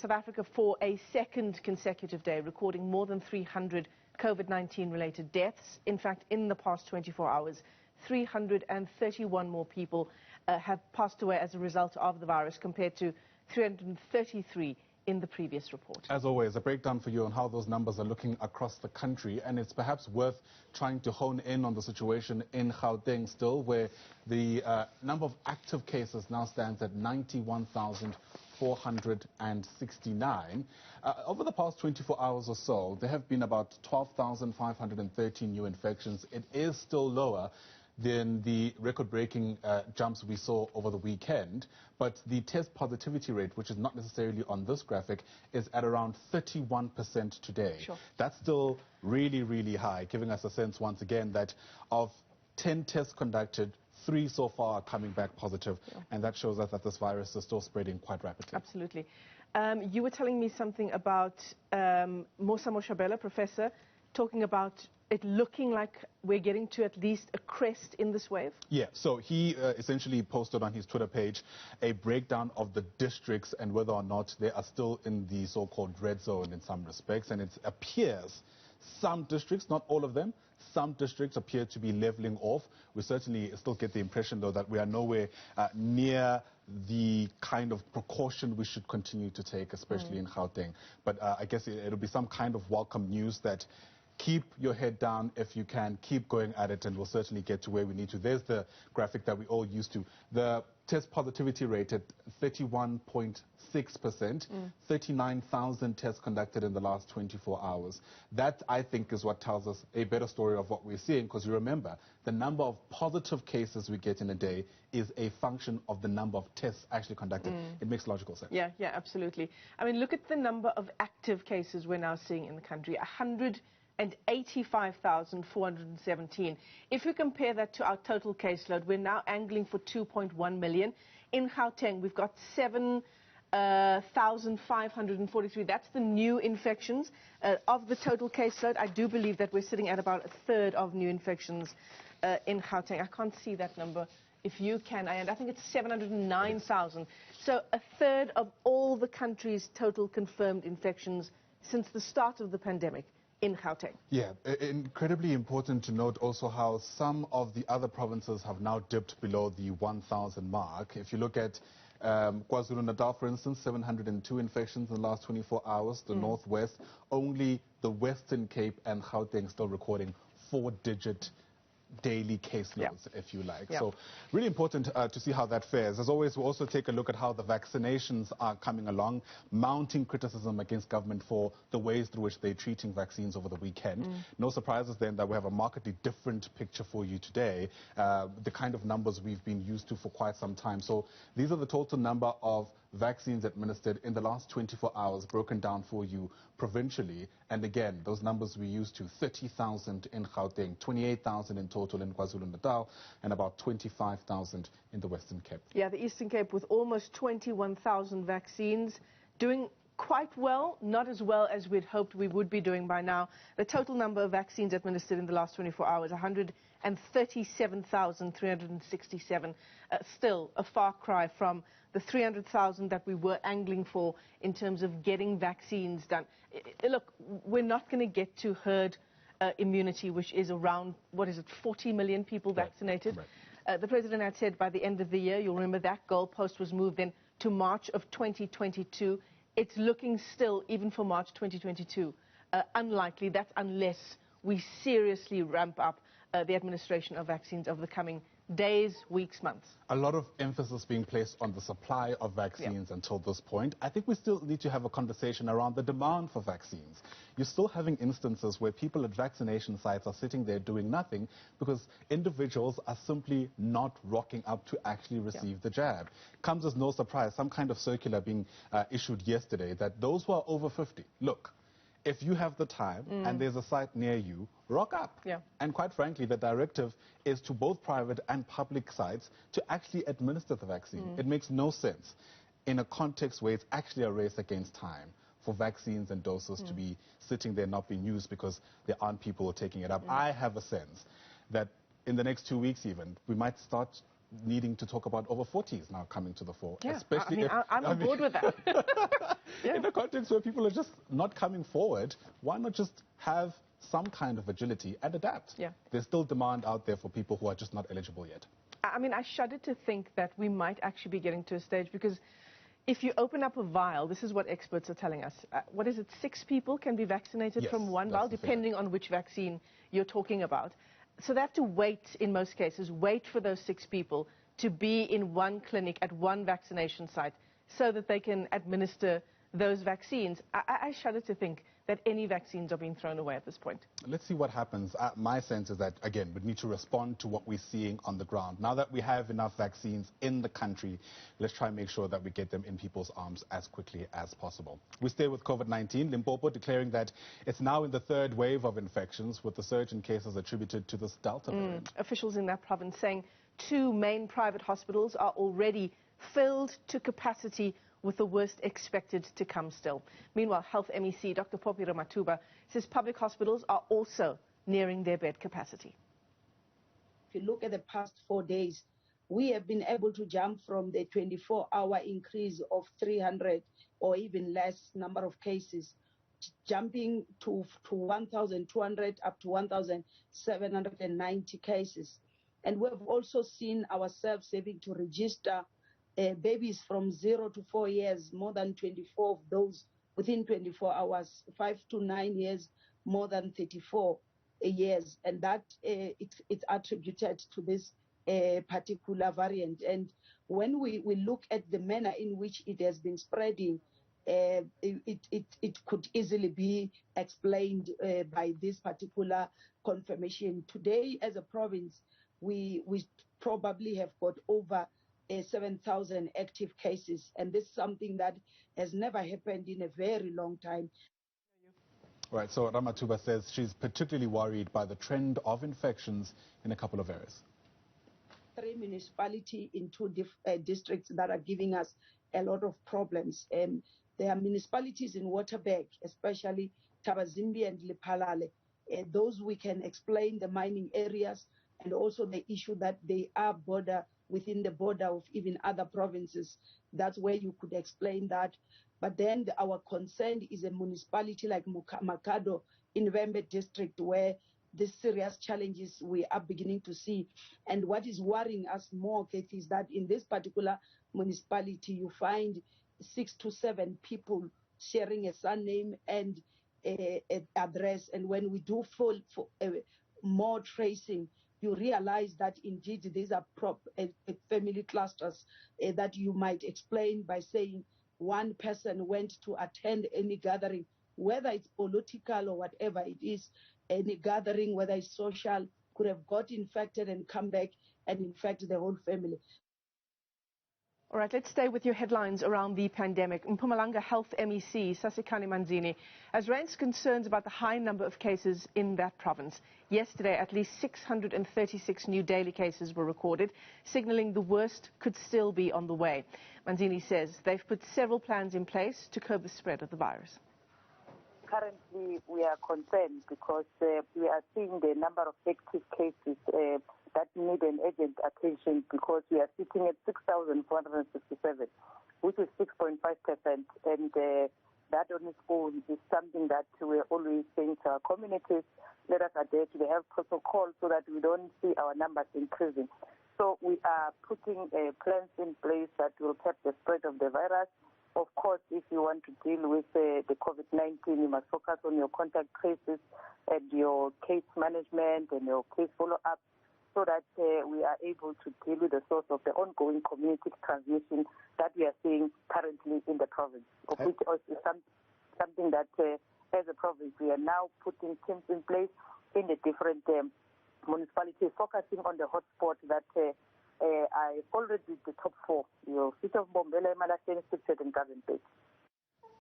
South Africa for a second consecutive day, recording more than 300 COVID-19 related deaths. In fact, in the past 24 hours, 331 more people have passed away as a result of the virus compared to 333 in the previous report. As always, a breakdown for you on how those numbers are looking across the country, and it's perhaps worth trying to hone in on the situation in Gauteng still, where the number of active cases now stands at 91,469. Over the past 24 hours or so, there have been about 12,513 new infections. It is still lower than the record-breaking jumps we saw over the weekend. But the test positivity rate, which is not necessarily on this graphic, is at around 31% today. Sure. That's still really, really high, giving us a sense once again that of 10 tests conducted, 3 so far are coming back positive, and that shows us that this virus is still spreading quite rapidly. Absolutely. You were telling me something about Mosa Moshabela, Professor, talking about it looking like we're getting to at least a crest in this wave? Yeah, so he essentially posted on his Twitter page a breakdown of the districts and whether or not they are still in the so-called red zone in some respects, and it appears some districts, not all of them, some districts appear to be leveling off. We certainly still get the impression, though, that we are nowhere near the kind of precaution we should continue to take, especially in Gauteng. But I guess it'll be some kind of welcome news that keep your head down if you can, keep going at it, and we'll certainly get to where we need to. There's the graphic that we all used to. The test positivity rate at 31.6%, 39,000 tests conducted in the last 24 hours. That, I think, is what tells us a better story of what we're seeing, because you remember, the number of positive cases we get in a day is a function of the number of tests actually conducted. It makes logical sense. Yeah, absolutely. I mean, look at the number of active cases we're now seeing in the country, 185,417. If we compare that to our total caseload, we're now angling for 2.1 million. In Gauteng, we've got 7,543. That's the new infections. Of the total caseload, I do believe that we're sitting at about a third of new infections in Gauteng. I can't see that number. If you can, I think it's 709,000. So a third of all the country's total confirmed infections since the start of the pandemic in Gauteng. Yeah, incredibly important to note also how some of the other provinces have now dipped below the 1,000 mark. If you look at KwaZulu-Natal, for instance, 702 infections in the last 24 hours. The Northwest, only the Western Cape and Gauteng still recording 4-digit daily caseloads, if you like. So really important to see how that fares. As always, we'll also take a look at how the vaccinations are coming along, mounting criticism against government for the ways through which they're treating vaccines over the weekend. No surprises then that we have a markedly different picture for you today, the kind of numbers we've been used to for quite some time. So these are the total number of vaccines administered in the last 24 hours, broken down for you provincially. And again, those numbers we used to: 30,000 in Gauteng, 28,000 in total in KwaZulu-Natal, and about 25,000 in the Western Cape. Yeah, the Eastern Cape with almost 21,000 vaccines, doing quite well, not as well as we'd hoped we would be doing by now. The total number of vaccines administered in the last 24 hours, 137,367. Still a far cry from the 300,000 that we were angling for in terms of getting vaccines done. Look, we're not going to get to herd immunity, which is around, 40 million people vaccinated. The President had said by the end of the year, you'll remember that goalpost was moved then to March of 2022. It's looking still, even for March 2022, unlikely. That's unless we seriously ramp up the administration of vaccines over the coming days, weeks, months. A lot of emphasis being placed on the supply of vaccines until this point. I think we still need to have a conversation around the demand for vaccines. You're still having instances where people at vaccination sites are sitting there doing nothing because individuals are simply not rocking up to actually receive the jab. Comes as no surprise, some kind of circular being issued yesterday that those who are over 50, look, if you have the time and there's a site near you, rock up. And quite frankly, the directive is to both private and public sites to actually administer the vaccine. It makes no sense in a context where it's actually a race against time for vaccines and doses to be sitting there not being used because there aren't people taking it up. I have a sense that in the next 2 weeks even, we might start needing to talk about over 40s now coming to the fore. Yeah, Especially I'm on board with that. Yeah. In a context where people are just not coming forward, why not just have some kind of agility and adapt? Yeah. There's still demand out there for people who are just not eligible yet. I mean, I shudder to think that we might actually be getting to a stage, because if you open up a vial, this is what experts are telling us. What is it? 6 people can be vaccinated from one vial, depending on which vaccine you're talking about. So they have to wait, in most cases, wait for those 6 people to be in one clinic at one vaccination site so that they can administer those vaccines. I shudder to think that any vaccines are being thrown away at this point. Let's see what happens. My sense is that, again, we need to respond to what we're seeing on the ground. Now that we have enough vaccines in the country, let's try and make sure that we get them in people's arms as quickly as possible. We stay with COVID-19. Limpopo declaring that it's now in the 3rd wave of infections, with the surge in cases attributed to this Delta variant. Officials in that province saying 2 main private hospitals are already filled to capacity, with the worst expected to come still. Meanwhile, Health MEC Dr. Poppy Ramathuba says public hospitals are also nearing their bed capacity. If you look at the past 4 days, we have been able to jump from the 24-hour increase of 300 or even less number of cases, jumping to 1,200 up to 1,790 cases. And we've also seen ourselves having to register babies from 0 to 4 years, more than 24 of those within 24 hours, 5 to 9 years, more than 34 years. And that it's attributed to this particular variant. And when we look at the manner in which it has been spreading, it could easily be explained by this particular confirmation. Today, as a province, we probably have got over 7,000 active cases, and this is something that has never happened in a very long time. Right, so Ramathuba says she's particularly worried by the trend of infections in a couple of areas. 3 municipalities in 2 districts that are giving us a lot of problems. There are municipalities in Waterberg, especially Tabazimbi and Lephalale. Those we can explain, the mining areas, and also the issue that they are within the border of even other provinces. That's where you could explain that. But then our concern is a municipality like Makado in Vembe district, where the serious challenges we are beginning to see. And what is worrying us more, Kathy, is that in this particular municipality, you find 6 to 7 people sharing a surname and an address. And when we do more tracing, you realize that indeed these are family clusters that you might explain by saying one person went to attend any gathering, whether it's political or whatever it is, any gathering, whether it's social, could have got infected and come back and infect the whole family. All right, let's stay with your headlines around the pandemic. Mpumalanga Health MEC Sasikani Manzini has raised concerns about the high number of cases in that province. Yesterday, at least 636 new daily cases were recorded, signaling the worst could still be on the way. Manzini says they've put several plans in place to curb the spread of the virus. Currently, we are concerned because we are seeing the number of active cases that need an urgent attention, because we are sitting at 6,467, which is 6.5%. And that on its own is something that we're always saying to our communities, let us adhere to the health protocol so that we don't see our numbers increasing. So we are putting plans in place that will curb the spread of the virus. Of course, if you want to deal with the COVID-19, you must focus on your contact traces and your case management and your case follow-up, so that we are able to deal with the source of the ongoing community transmission that we are seeing currently in the province, of which is something that, as a province, we are now putting teams in place in the different municipalities, focusing on the hotspots that I already the top 4, City of Mbombela, Malahlen, Sipset, and Garden Bay.